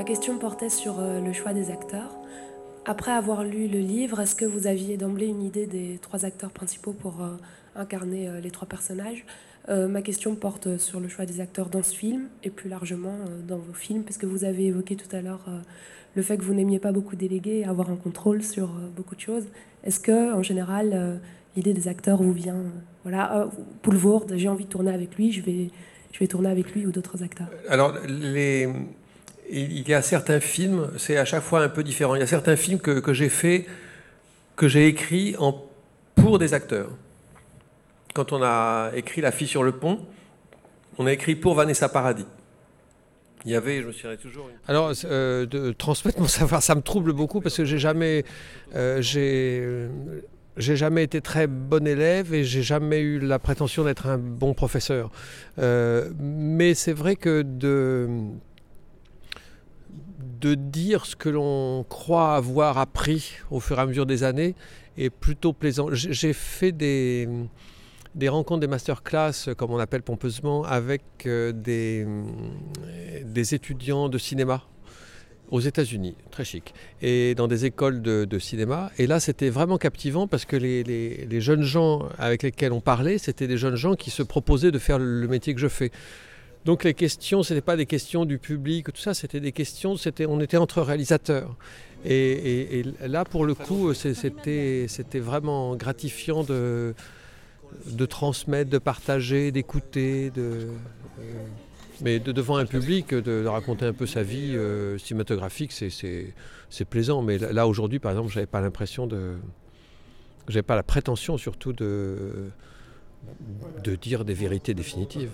Ma question portait sur le choix des acteurs. Après avoir lu le livre, est-ce que vous aviez d'emblée une idée des trois acteurs principaux pour incarner les trois personnages? Ma question porte sur le choix des acteurs dans ce film et plus largement dans vos films, parce que vous avez évoqué tout à l'heure le fait que vous n'aimiez pas beaucoup déléguer et avoir un contrôle sur beaucoup de choses. Est-ce que, en général, l'idée des acteurs vous vient, voilà, Poulvoorde, j'ai envie de tourner avec lui, je vais tourner avec lui ou d'autres acteurs? Alors, il y a certains films, c'est à chaque fois un peu différent. Il y a certains films que j'ai fait, que j'ai écrits pour des acteurs. Quand on a écrit La fille sur le pont, on a écrit pour Vanessa Paradis. Il y avait, je me souviens toujours. Alors, de transmettre mon savoir, ça me trouble beaucoup parce que j'ai jamais été très bon élève et j'ai jamais eu la prétention d'être un bon professeur. Mais c'est vrai que de dire ce que l'on croit avoir appris au fur et à mesure des années est plutôt plaisant. J'ai fait des rencontres, des masterclass, comme on appelle pompeusement, avec des étudiants de cinéma aux États-Unis, très chic, et dans des écoles de cinéma. Et là, c'était vraiment captivant parce que les jeunes gens avec lesquels on parlait, c'était des jeunes gens qui se proposaient de faire le métier que je fais. Donc les questions, ce n'étaient pas des questions du public, tout ça, c'était des questions, on était entre réalisateurs. Et là, pour le coup, c'était vraiment gratifiant de transmettre, de partager, d'écouter, mais devant un public, de raconter un peu sa vie cinématographique, c'est plaisant. Mais là, aujourd'hui, par exemple, j'avais pas la prétention surtout de dire des vérités définitives.